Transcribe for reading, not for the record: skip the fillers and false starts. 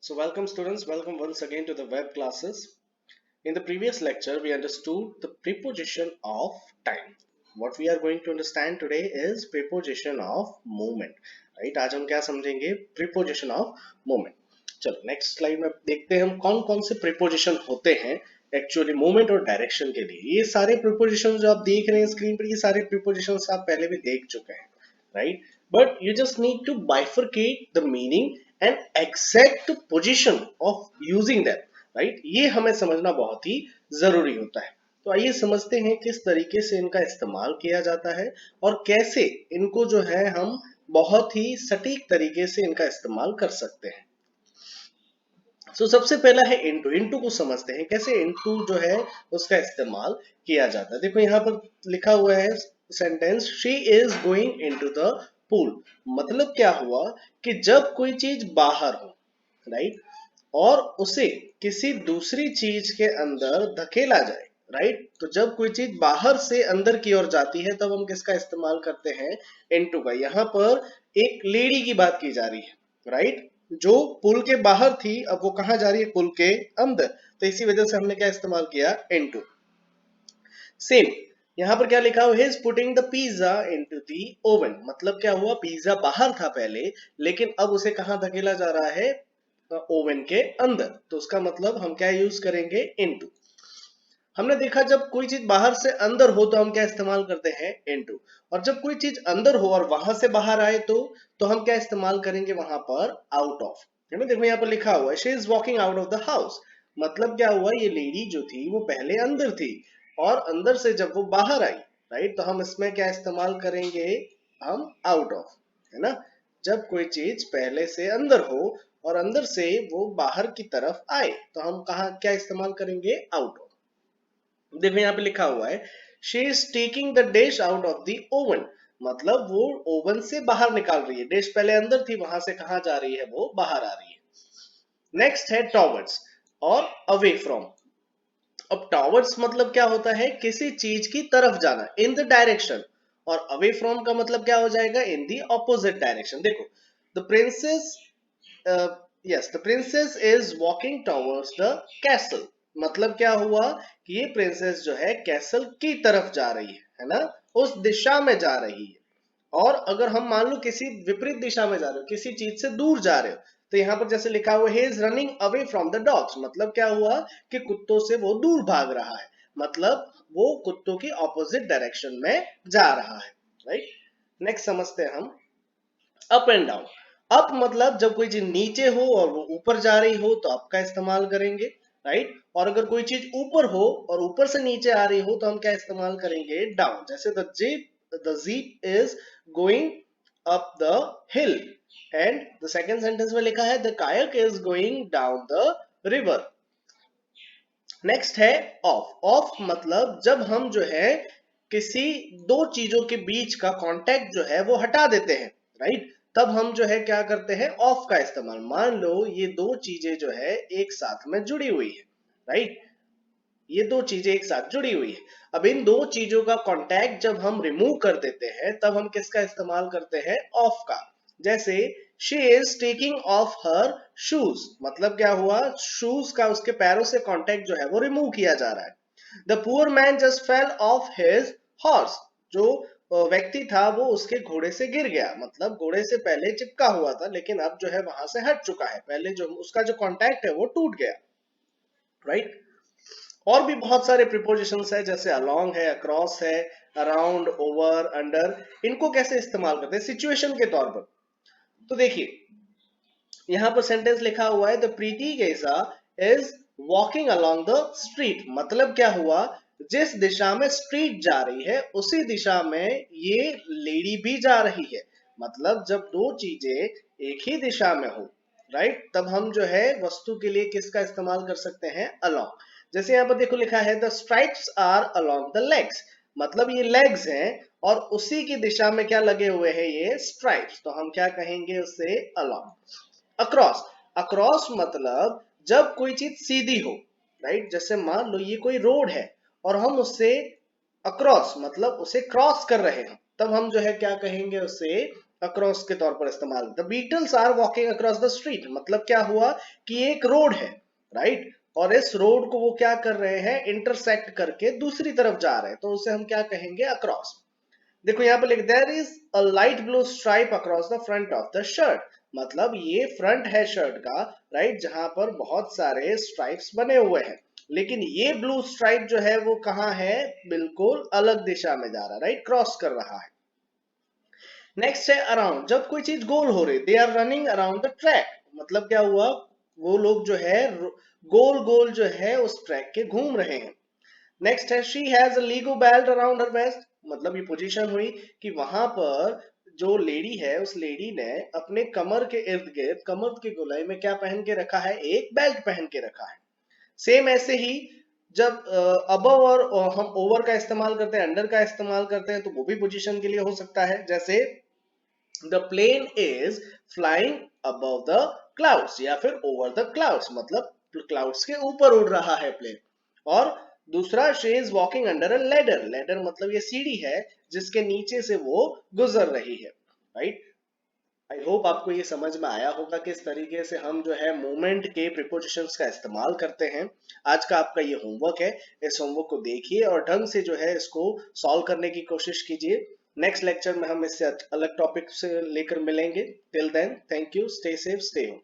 So welcome students, welcome once again to the web classes. In the previous lecture, we understood the preposition of time. What we are going to understand today is preposition of movement. Right? आज हम क्या समझेंगे? Preposition of movement. चलो next slide में देखते हैं हम कौन कौन से preposition होते हैं एक्चुअली मूवमेंट और डायरेक्शन के लिए. ये सारे prepositions जो आप देख रहे हैं स्क्रीन पर, ये सारे prepositions आप पहले भी देख चुके हैं, right? But you just need to bifurcate the meaning and exact position of using them, right? ये हमें समझना बहुत ही जरूरी होता है. तो आइए समझते हैं किस तरीके से इनका इस्तेमाल किया जाता है और कैसे इनको जो है हम बहुत ही सटीक तरीके से इनका इस्तेमाल कर सकते हैं. सबसे पहला है इनटू. इनटू को समझते हैं कैसे इनटू जो है उसका इस्तेमाल किया जाता है. देखो यहाँ पर लिखा हुआ है sentence, she is going into the pool. मतलब क्या हुआ कि जब कोई चीज बाहर हो, राइट, और उसे किसी दूसरी चीज के अंदर धकेला जाए, राइट, तो जब कोई चीज बाहर से अंदर की ओर जाती है तब हम किसका इस्तेमाल करते हैं? इनटू का. यहाँ पर एक लेडी की बात की जा रही है, राइट, जो पुल के बाहर थी, अब वो कहां जा रही है? पुल के अंदर. तो इसी वजह से हमने क्या इस्तेमाल किया? इनटू. सेम यहां पर क्या लिखा हुआ है? Is putting the pizza into the oven. मतलब क्या हुआ? पिज्जा बाहर था पहले, लेकिन अब उसे कहां धकेला जा रहा है? ओवन के अंदर. तो उसका मतलब हम क्या यूज करेंगे? इनटू. हमने देखा जब कोई चीज बाहर से अंदर हो तो हम क्या इस्तेमाल करते हैं? इनटू. और जब कोई चीज अंदर हो और वहां से बाहर आए तो हम क्या इस्तेमाल करेंगे वहां पर? Out of. है ना? देखो यहाँ पर लिखा हुआ है she is walking out of the house. मतलब क्या हुआ? ये लेडी जो थी वो पहले अंदर थी और अंदर से जब वो बाहर आई, राइट, तो हम इसमें क्या इस्तेमाल करेंगे? हम आउट ऑफ. है ना? जब कोई चीज पहले से अंदर हो और अंदर से वो बाहर की तरफ आए तो हम कहा क्या इस्तेमाल करेंगे? Out of. देखो यहाँ पे लिखा हुआ है she is taking the dish out of the oven. मतलब वो ओवन से बाहर निकाल रही है. डिश पहले अंदर थी, वहां से कहा जा रही है? वो बाहर आ रही है. नेक्स्ट है टॉवर्ड्स और अवे फ्रॉम. अब टॉवर्ड्स मतलब क्या होता है? किसी चीज की तरफ जाना, इन द डायरेक्शन. और अवे फ्रॉम का मतलब क्या हो जाएगा? In the opposite direction. देखो, the princess, yes, the princess is walking towards the castle. मतलब क्या हुआ कि ये प्रिंसेस जो है कैसल की तरफ जा रही है ना, उस दिशा में जा रही है. और अगर हम मान लो किसी विपरीत दिशा में जा रहे हो, किसी चीज से दूर जा रहे हो, तो यहाँ पर जैसे लिखा हुआ है is running away from the dogs. मतलब क्या हुआ कि कुत्तों से वो दूर भाग रहा है. मतलब वो कुत्तों की ऑपोजिट डायरेक्शन में जा रहा है, राइट. नेक्स्ट समझते हैं हम अप एंड डाउन. अप मतलब जब कोई चीज नीचे हो और वो ऊपर जा रही हो तो अप का इस्तेमाल करेंगे, राइट. और अगर कोई चीज ऊपर हो और ऊपर से नीचे आ रही हो तो हम क्या इस्तेमाल करेंगे? डाउन. जैसे the jeep is going up the hill. And the second sentence में लिखा है the kayak is going down the river. Next है ऑफ. ऑफ मतलब जब हम जो है किसी दो चीजों के बीच का कांटेक्ट जो है वो हटा देते हैं, राइट, तब हम जो है क्या करते हैं? ऑफ का इस्तेमाल. मान लो ये दो चीजें जो है एक साथ में जुड़ी हुई है, राइट, ये दो चीजें एक साथ जुड़ी हुई है. अब इन दो चीजों का कांटेक्ट जब हम रिमूव कर देते हैं तब हम किसका इस्तेमाल करते हैं? ऑफ का. जैसे she is taking of her shoes. मतलब क्या हुआ? शूज का, उसके पैरों से कांटेक्ट जो है वो रिमूव किया जा रहा है. The poor man just fell off his horse. जो व्यक्ति था वो उसके घोड़े से गिर गया. मतलब घोड़े से पहले चिपका हुआ था लेकिन अब जो है वहां से हट चुका है. पहले जो उसका जो कांटेक्ट है वो टूट गया, राइट. और भी बहुत सारे प्रीपोजिशंस है जैसे अलोंग है, अक्रॉस है, अराउंड, ओवर, अंडर. इनको कैसे इस्तेमाल करते हैं? सिचुएशन के तौर पर. तो देखिए यहाँ पर सेंटेंस लिखा हुआ है the pretty geisha is walking along the street. मतलब क्या हुआ? जिस दिशा में स्ट्रीट जा रही है उसी दिशा में ये लेडी भी जा रही है. मतलब जब दो चीजें एक ही दिशा में हो, राइट, तब हम जो है वस्तु के लिए किसका इस्तेमाल कर सकते हैं? अलोंग. जैसे यहाँ पर देखो लिखा है the stripes are along the legs. मतलब ये लेग्स हैं और उसी की दिशा में क्या लगे हुए हैं? ये स्ट्राइप्स. तो हम क्या कहेंगे उससे? अलोंग. अक्रॉस. अक्रॉस मतलब जब कोई चीज सीधी हो, राइट. जैसे मान लो ये कोई रोड है और हम उससे अक्रॉस मतलब उसे क्रॉस कर रहे हैं, तब हम जो है क्या कहेंगे? उसे अक्रॉस के तौर पर इस्तेमाल। The beetles are walking across the street, मतलब क्या हुआ कि एक रोड है, राइट, और इस रोड को वो क्या कर रहे हैं, इंटरसेक्ट करके दूसरी तरफ जा रहे हैं, तो उसे हम क्या कहेंगे, अक्रॉस। देखो यहाँ पे लिख, there is a light blue stripe across the front of the shirt, मतलब ये फ्रंट है शर्ट का, राइट, जहां पर बहुत सारे स्ट्राइप्स बने हुए हैं, लेकिन ये ब्लू स्ट्राइप जो है वो कहाँ है, बिल्कुल अलग दिशा में जा रहा है, राइट, क्रॉस कर रहा है। नेक्स्ट है अराउंड, जब कोई चीज गोल हो रही, they are running around the track, मतलब क्या हुआ, वो लोग जो है गोल गोल जो है उस ट्रैक के घूम रहे हैं। नेक्स्ट है she has a Lego belt around her waist, मतलब ये पोजीशन हुई कि वहां पर जो लेडी है उस लेडी ने अपने कमर के इर्द गिर्द, कमर की गोलाई में क्या पहन के रखा है, एक बेल्ट पहन के रखा है। सेम ऐसे ही जब अबव और हम ओवर का इस्तेमाल करते हैं, अंडर का इस्तेमाल करते हैं, तो वो भी पोजीशन के लिए हो सकता है, जैसे the plane is flying above the clouds या फिर ओवर द क्लाउड्स, मतलब क्लाउड्स के ऊपर उड़ रहा है प्लेन। और दूसरा, she is walking under a ladder, ladder मतलब ये सीढ़ी है जिसके नीचे से वो गुजर रही है, राइट। आई होप आपको ये समझ में आया होगा किस तरीके से हम जो है मूवमेंट के प्रीपोजिशंस का इस्तेमाल करते हैं। आज का आपका ये होमवर्क है, इस होमवर्क को देखिए और ढंग से जो है इसको सॉल्व करने की कोशिश कीजिए। नेक्स्ट लेक्चर में हम इससे अलग टॉपिक से लेकर मिलेंगे। Till then, thank you, stay safe, stay home.